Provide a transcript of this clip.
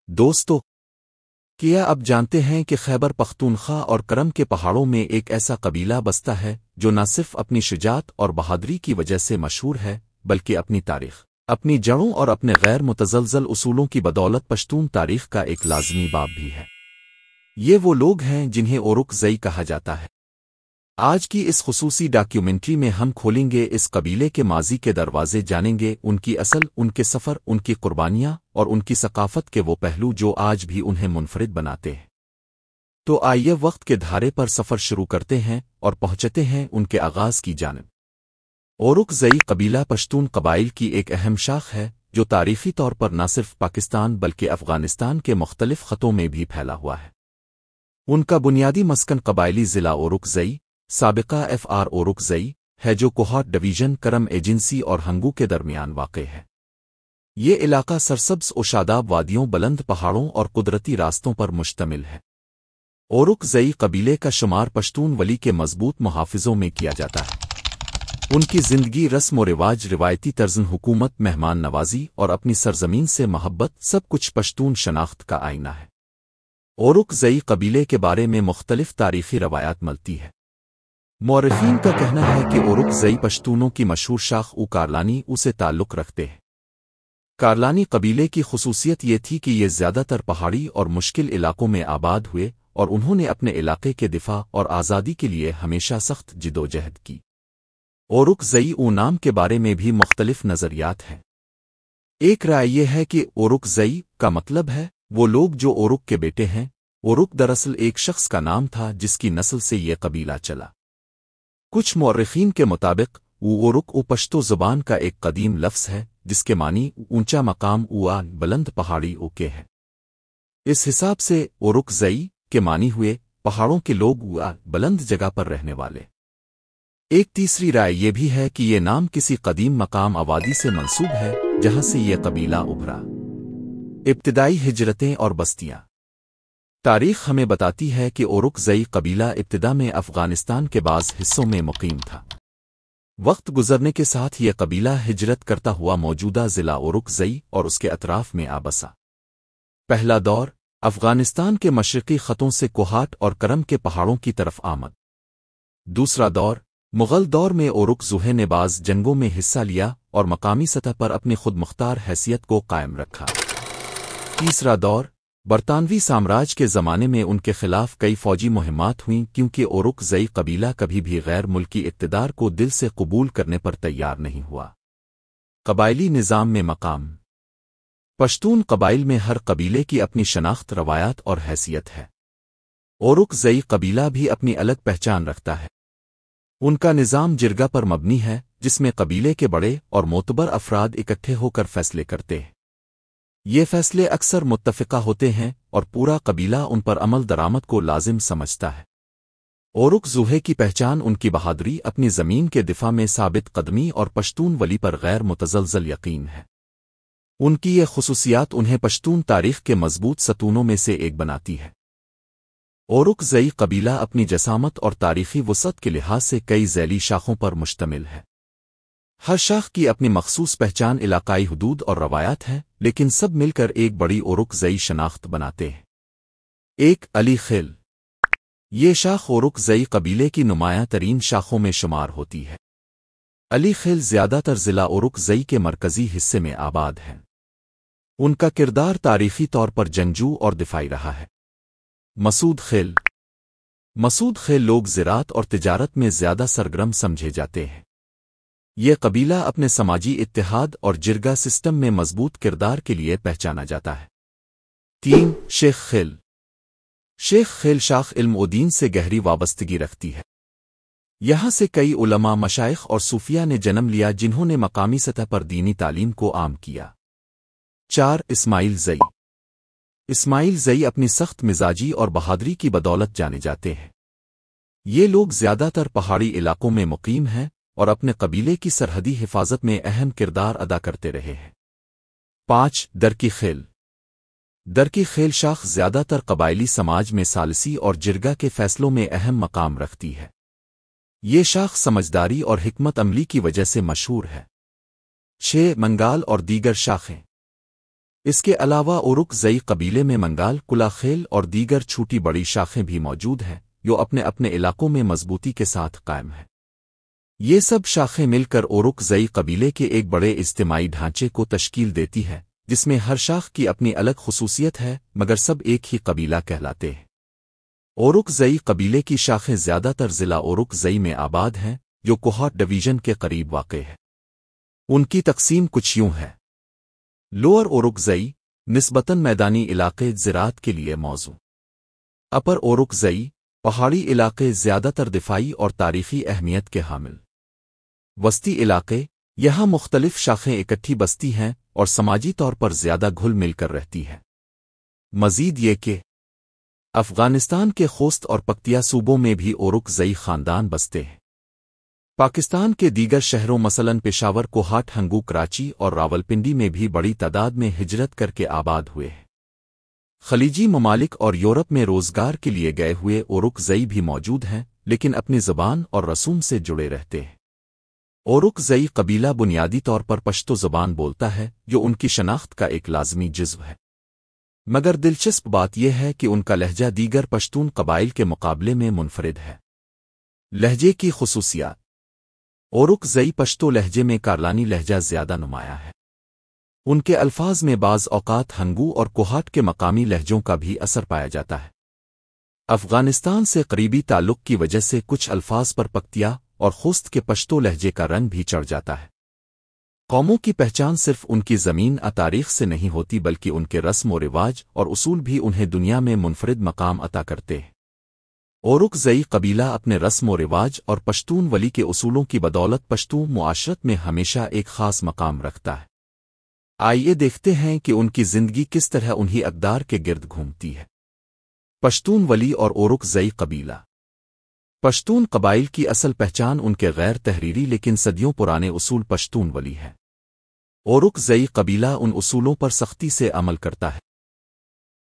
دوستو، کیا اب جانتے ہیں کہ خیبر پختونخوا اور کرم کے پہاڑوں میں ایک ایسا قبیلہ بستا ہے جو نہ صرف اپنی شجاعت اور بہادری کی وجہ سے مشہور ہے بلکہ اپنی تاریخ، اپنی جڑوں اور اپنے غیر متزلزل اصولوں کی بدولت پشتون تاریخ کا ایک لازمی باب بھی ہے۔ یہ وہ لوگ ہیں جنہیں اورک زئی کہا جاتا ہے۔ آج کی اس خصوصی ڈاکیومنٹری میں ہم کھولیں گے اس قبیلے کے ماضی کے دروازے، جانیں گے ان کی اصل، ان کے سفر، ان کی قربانیاں اور ان کی ثقافت کے وہ پہلو جو آج بھی انہیں منفرد بناتے ہیں۔ تو آئیے وقت کے دھارے پر سفر شروع کرتے ہیں اور پہنچتے ہیں ان کے آغاز کی جانب۔ اورک زئی قبیلہ پشتون قبائل کی ایک اہم شاخ ہے جو تاریخی طور پر نہ صرف پاکستان بلکہ افغانستان کے مختلف خطوں میں بھی پھیلا ہوا ہے۔ ان کا بنیادی مسکن قبائلی ضلع اورک زئی، سابقہ FR اورک زئی، ہے جو کوہاٹ ڈویژن، کرم ایجنسی اور ہنگو کے درمیان واقع ہے۔ یہ علاقہ سرسبز و شاداب وادیوں، بلند پہاڑوں اور قدرتی راستوں پر مشتمل ہے۔ اورک زئی قبیلے کا شمار پشتون ولی کے مضبوط محافظوں میں کیا جاتا ہے۔ ان کی زندگی، رسم و رواج، روایتی طرز حکومت، مہمان نوازی اور اپنی سرزمین سے محبت، سب کچھ پشتون شناخت کا آئینہ ہے۔ اورک زئی قبیلے کے بارے میں مختلف تاریخی روایات ملتی ہے۔ مورخین کا کہنا ہے کہ اورک زئی پشتونوں کی مشہور شاخ او کارلانی او سے تعلق رکھتے ہیں۔ کارلانی قبیلے کی خصوصیت یہ تھی کہ یہ زیادہ تر پہاڑی اور مشکل علاقوں میں آباد ہوئے اور انہوں نے اپنے علاقے کے دفاع اور آزادی کے لیے ہمیشہ سخت جدوجہد کی۔ اورک زئی او نام کے بارے میں بھی مختلف نظریات ہیں۔ ایک رائے یہ ہے کہ اورک زئی کا مطلب ہے وہ لوگ جو اورک کے بیٹے ہیں۔ اورک دراصل ایک شخص کا نام تھا جس کی نسل سے یہ قبیلہ چلا۔ کچھ مورخین کے مطابق اورک او پشتو زبان کا ایک قدیم لفظ ہے جس کے معنی اونچا مقام اوآ، بلند پہاڑی او کے ہے۔ اس حساب سے اورک زئی کے معنی ہوئے پہاڑوں کے لوگ، اوآ بلند جگہ پر رہنے والے۔ ایک تیسری رائے یہ بھی ہے کہ یہ نام کسی قدیم مقام آبادی سے منسوب ہے جہاں سے یہ قبیلہ ابھرا۔ ابتدائی ہجرتیں اور بستیاں۔ تاریخ ہمیں بتاتی ہے کہ اورک زئی قبیلہ ابتدا میں افغانستان کے بعض حصوں میں مقیم تھا۔ وقت گزرنے کے ساتھ یہ قبیلہ ہجرت کرتا ہوا موجودہ ضلع اورک زئی اور اس کے اطراف میں آ بسا۔ پہلا دور افغانستان کے مشرقی خطوں سے کوہاٹ اور کرم کے پہاڑوں کی طرف آمد۔ دوسرا دور مغل دور میں اورک زوہے نے بعض جنگوں میں حصہ لیا اور مقامی سطح پر اپنی خود مختار حیثیت کو قائم رکھا۔ تیسرا دور برطانوی سامراج کے زمانے میں ان کے خلاف کئی فوجی مہمات ہوئیں کیونکہ اورک زئی قبیلہ کبھی بھی غیر ملکی اقتدار کو دل سے قبول کرنے پر تیار نہیں ہوا۔ قبائلی نظام میں مقام۔ پشتون قبائل میں ہر قبیلے کی اپنی شناخت، روایات اور حیثیت ہے۔ اورک زئی قبیلہ بھی اپنی الگ پہچان رکھتا ہے۔ ان کا نظام جرگہ پر مبنی ہے جس میں قبیلے کے بڑے اور معتبر افراد اکٹھے ہو کر فیصلے کرتے ہیں۔ یہ فیصلے اکثر متفقہ ہوتے ہیں اور پورا قبیلہ ان پر عمل درآمد کو لازم سمجھتا ہے۔ اورک زوہے کی پہچان ان کی بہادری، اپنی زمین کے دفاع میں ثابت قدمی اور پشتون ولی پر غیر متزلزل یقین ہے۔ ان کی یہ خصوصیات انہیں پشتون تاریخ کے مضبوط ستونوں میں سے ایک بناتی ہے۔ اورک زئی قبیلہ اپنی جسامت اور تاریخی وسعت کے لحاظ سے کئی ذیلی شاخوں پر مشتمل ہے۔ ہر شاخ کی اپنی مخصوص پہچان، علاقائی حدود اور روایات ہیں، لیکن سب مل کر ایک بڑی اورک زئی شناخت بناتے ہیں۔ ایک علی خیل۔ یہ شاخ اورک زئی قبیلے کی نمایاں ترین شاخوں میں شمار ہوتی ہے۔ علی خیل زیادہ تر ضلع اورک زئی کے مرکزی حصے میں آباد ہیں۔ ان کا کردار تاریخی طور پر جنگجو اور دفاعی رہا ہے۔ مسعود خیل۔ مسعود خیل لوگ زراعت اور تجارت میں زیادہ سرگرم سمجھے جاتے ہیں۔ یہ قبیلہ اپنے سماجی اتحاد اور جرگہ سسٹم میں مضبوط کردار کے لیے پہچانا جاتا ہے۔ 3 شیخ خیل۔ شیخ خیل شاخ علم و دین سے گہری وابستگی رکھتی ہے۔ یہاں سے کئی علماء، مشائخ اور صوفیاء نے جنم لیا جنہوں نے مقامی سطح پر دینی تعلیم کو عام کیا۔ 4 اسماعیل زئی۔ اسماعیل زئی اپنی سخت مزاجی اور بہادری کی بدولت جانے جاتے ہیں۔ یہ لوگ زیادہ تر پہاڑی علاقوں میں مقیم ہیں اور اپنے قبیلے کی سرحدی حفاظت میں اہم کردار ادا کرتے رہے ہیں۔ 5 درکی خیل۔ درکی خیل شاخ زیادہ تر قبائلی سماج میں ثالثی اور جرگہ کے فیصلوں میں اہم مقام رکھتی ہے۔ یہ شاخ سمجھداری اور حکمت عملی کی وجہ سے مشہور ہے۔ 6 منگال اور دیگر شاخیں۔ اس کے علاوہ اورک زئی قبیلے میں منگال، کلا خیل اور دیگر چھوٹی بڑی شاخیں بھی موجود ہیں جو اپنے اپنے علاقوں میں مضبوطی کے ساتھ قائم ہیں۔ یہ سب شاخیں مل کر اورک زئی قبیلے کے ایک بڑے اجتماعی ڈھانچے کو تشکیل دیتی ہے، جس میں ہر شاخ کی اپنی الگ خصوصیت ہے مگر سب ایک ہی قبیلہ کہلاتے ہیں۔ اورک زئی قبیلے کی شاخیں زیادہ تر ضلع اورک زئی میں آباد ہیں جو کوہاٹ ڈویژن کے قریب واقع ہے۔ ان کی تقسیم کچھ یوں ہے: لوئر اورک زئی نسبتاً میدانی علاقے زراعت کے لیے موزوں، اپر اورک زئی پہاڑی علاقے زیادہ تر دفاعی اور تاریخی اہمیت کے حامل، وسطی علاقے یہاں مختلف شاخیں اکٹھی بستی ہیں اور سماجی طور پر زیادہ گھل مل کر رہتی ہے۔ مزید یہ کہ افغانستان کے خوست اور پکتیا صوبوں میں بھی اورک زئی خاندان بستے ہیں۔ پاکستان کے دیگر شہروں مثلاً پشاور، کوہاٹ، ہنگو، کراچی اور راولپنڈی میں بھی بڑی تعداد میں ہجرت کر کے آباد ہوئے ہیں۔ خلیجی ممالک اور یورپ میں روزگار کے لیے گئے ہوئے اورک زئی بھی موجود ہیں لیکن اپنی زبان اور رسوم سے جڑے رہتے ہیں۔ اورک زئی قبیلہ بنیادی طور پر پشتو زبان بولتا ہے جو ان کی شناخت کا ایک لازمی جزو ہے، مگر دلچسپ بات یہ ہے کہ ان کا لہجہ دیگر پشتون قبائل کے مقابلے میں منفرد ہے۔ لہجے کی خصوصیات: اورک زئی پشتو لہجے میں کارلانی لہجہ زیادہ نمایاں ہے۔ ان کے الفاظ میں بعض اوقات ہنگو اور کوہاٹ کے مقامی لہجوں کا بھی اثر پایا جاتا ہے۔ افغانستان سے قریبی تعلق کی وجہ سے کچھ الفاظ پر پکتیا اور خوست کے پشتو لہجے کا رنگ بھی چڑھ جاتا ہے۔ قوموں کی پہچان صرف ان کی زمین تاریخ سے نہیں ہوتی بلکہ ان کے رسم و رواج اور اصول بھی انہیں دنیا میں منفرد مقام عطا کرتے ہیں۔ اورک زئی قبیلہ اپنے رسم و رواج اور پشتون ولی کے اصولوں کی بدولت پشتون معاشرت میں ہمیشہ ایک خاص مقام رکھتا ہے۔ آئیے دیکھتے ہیں کہ ان کی زندگی کس طرح انہی اقدار کے گرد گھومتی ہے۔ پشتون ولی اور اورک زئی قبیلہ۔ پشتون قبائل کی اصل پہچان ان کے غیر تحریری لیکن صدیوں پرانے اصول پشتون ولی ہے۔ اورک زئی قبیلہ ان اصولوں پر سختی سے عمل کرتا ہے۔